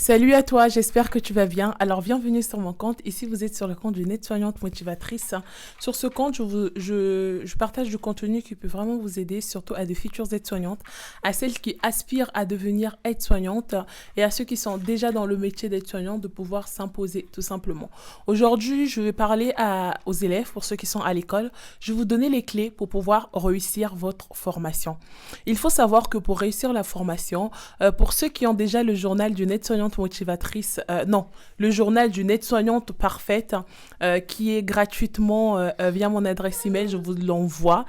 Salut à toi, j'espère que tu vas bien. Alors, bienvenue sur mon compte. Ici, vous êtes sur le compte d'une aide-soignante motivatrice. Sur ce compte, je partage du contenu qui peut vraiment vous aider, surtout à des futures aides-soignantes, à celles qui aspirent à devenir aide-soignante et à ceux qui sont déjà dans le métier d'aide-soignante de pouvoir s'imposer tout simplement. Aujourd'hui, je vais parler aux élèves, pour ceux qui sont à l'école. Je vais vous donner les clés pour pouvoir réussir votre formation. Il faut savoir que pour réussir la formation, pour ceux qui ont déjà le journal d'une aide-soignante motivatrice, non, le journal d'une aide-soignante parfaite qui est gratuitement via mon adresse email, je vous l'envoie.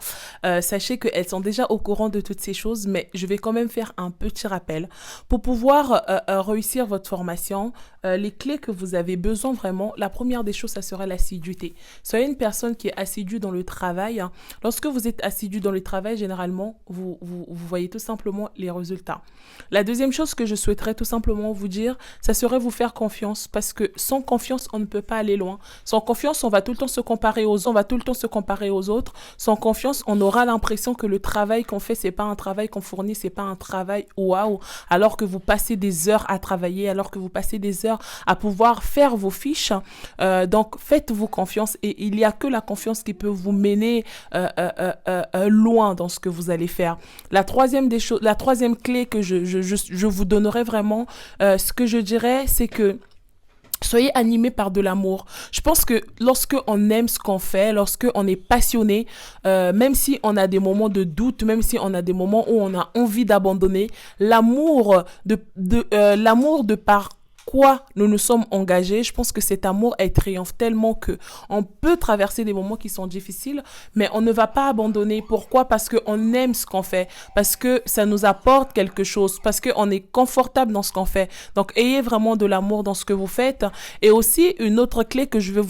Sachez qu'elles sont déjà au courant de toutes ces choses, mais je vais quand même faire un petit rappel. Pour pouvoir réussir votre formation, les clés que vous avez besoin vraiment, la première des choses, ça sera l'assiduité. Soyez une personne qui est assidue dans le travail. Lorsque vous êtes assidu dans le travail, généralement, vous voyez tout simplement les résultats. La deuxième chose que je souhaiterais tout simplement vous dire, ça serait vous faire confiance, parce que sans confiance, on ne peut pas aller loin. Sans confiance, on va tout le temps se comparer aux autres, Sans confiance, on aura l'impression que le travail qu'on fait, c'est pas un travail qu'on fournit, c'est pas un travail waouh, alors que vous passez des heures à travailler, alors que vous passez des heures à pouvoir faire vos fiches. Donc, faites-vous confiance et il n'y a que la confiance qui peut vous mener loin dans ce que vous allez faire. La troisième clé que je vous donnerai vraiment, ce que je dirais, c'est que soyez animés par de l'amour. Je pense que lorsque on aime ce qu'on fait, lorsque on est passionné, même si on a des moments de doute, même si on a des moments où on a envie d'abandonner, l'amour de par quoi nous nous sommes engagés, je pense que cet amour est triomphe tellement que on peut traverser des moments qui sont difficiles, mais on ne va pas abandonner. Pourquoi? Parce qu'on aime ce qu'on fait, parce que ça nous apporte quelque chose, parce qu'on est confortable dans ce qu'on fait. Donc, ayez vraiment de l'amour dans ce que vous faites. Et aussi, une autre clé que je vais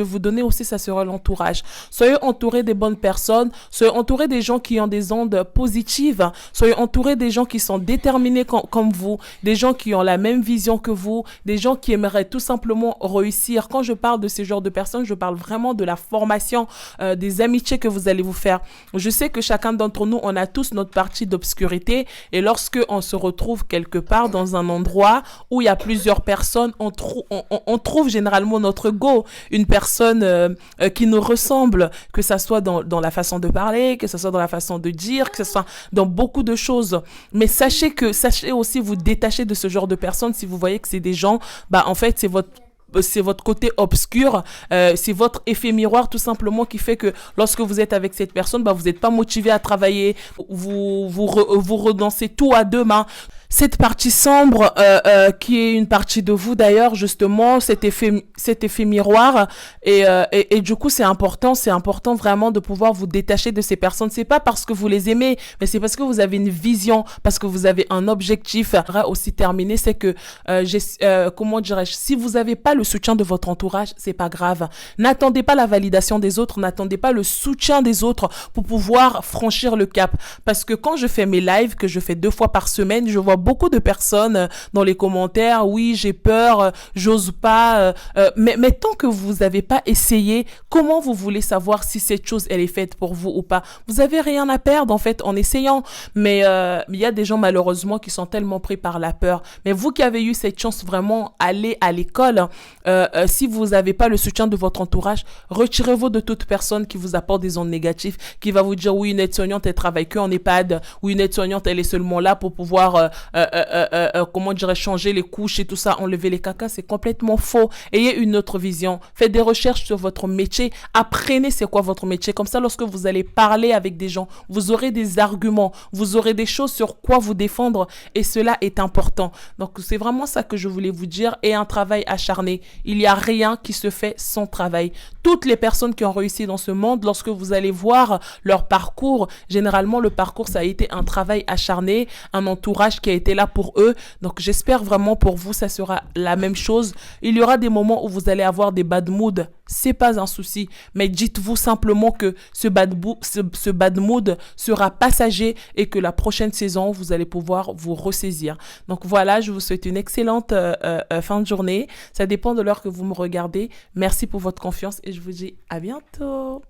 vous donner aussi, ça sera l'entourage. Soyez entourés des bonnes personnes, soyez entourés des gens qui ont des ondes positives, soyez entourés des gens qui sont déterminés comme vous, des gens qui ont la même vision que vous, des gens qui aimeraient tout simplement réussir. Quand je parle de ces genres de personnes, je parle vraiment de la formation, des amitiés que vous allez vous faire. Je sais que chacun d'entre nous, on a tous notre partie d'obscurité et lorsque on se retrouve quelque part dans un endroit où il y a plusieurs personnes, on trouve généralement notre go, une personne qui nous ressemble, que ça soit dans la façon de parler, que ça soit dans la façon de dire, que ce soit dans beaucoup de choses. Mais sachez aussi vous détacher de ce genre de personnes. Si vous voyez que c'est des gens, en fait, c'est votre côté obscur, c'est votre effet miroir tout simplement qui fait que lorsque vous êtes avec cette personne, vous n'êtes pas motivé à travailler, vous renoncez tout à deux mains. Cette partie sombre, qui est une partie de vous d'ailleurs, justement, cet effet miroir, et du coup c'est important vraiment de pouvoir vous détacher de ces personnes. C'est pas parce que vous les aimez, mais c'est parce que vous avez une vision, parce que vous avez un objectif. Aussi terminé, c'est que comment dirais-je, si vous n'avez pas le soutien de votre entourage, c'est pas grave. N'attendez pas la validation des autres, n'attendez pas le soutien des autres pour pouvoir franchir le cap. Parce que quand je fais mes lives, que je fais 2 fois par semaine, je vois beaucoup de personnes dans les commentaires, oui, j'ai peur, j'ose pas, mais tant que vous n'avez pas essayé, comment vous voulez savoir si cette chose, elle est faite pour vous ou pas? Vous avez rien à perdre, en fait, en essayant. Mais il y a des gens, malheureusement, qui sont tellement pris par la peur. Mais vous qui avez eu cette chance, vraiment, aller à l'école, si vous n'avez pas le soutien de votre entourage, retirez-vous de toute personne qui vous apporte des ondes négatives, qui va vous dire, oui, une aide-soignante, elle travaille que en EHPAD, ou une aide-soignante, elle est seulement là pour pouvoir comment dirais-je, changer les couches et tout ça, enlever les cacas. C'est complètement faux. Ayez une autre vision. Faites des recherches sur votre métier. Apprenez c'est quoi votre métier. Comme ça, lorsque vous allez parler avec des gens, vous aurez des arguments, vous aurez des choses sur quoi vous défendre et cela est important. Donc, c'est vraiment ça que je voulais vous dire. Et un travail acharné. Il n'y a rien qui se fait sans travail. Toutes les personnes qui ont réussi dans ce monde, lorsque vous allez voir leur parcours, généralement, le parcours, ça a été un travail acharné, un entourage qui a été là pour eux. Donc, j'espère vraiment pour vous, ça sera la même chose. Il y aura des moments où vous allez avoir des bad moods. C'est pas un souci. Mais dites-vous simplement que ce bad mood sera passager et que la prochaine saison, vous allez pouvoir vous ressaisir. Donc, voilà, je vous souhaite une excellente fin de journée. Ça dépend de l'heure que vous me regardez. Merci pour votre confiance et je vous dis à bientôt.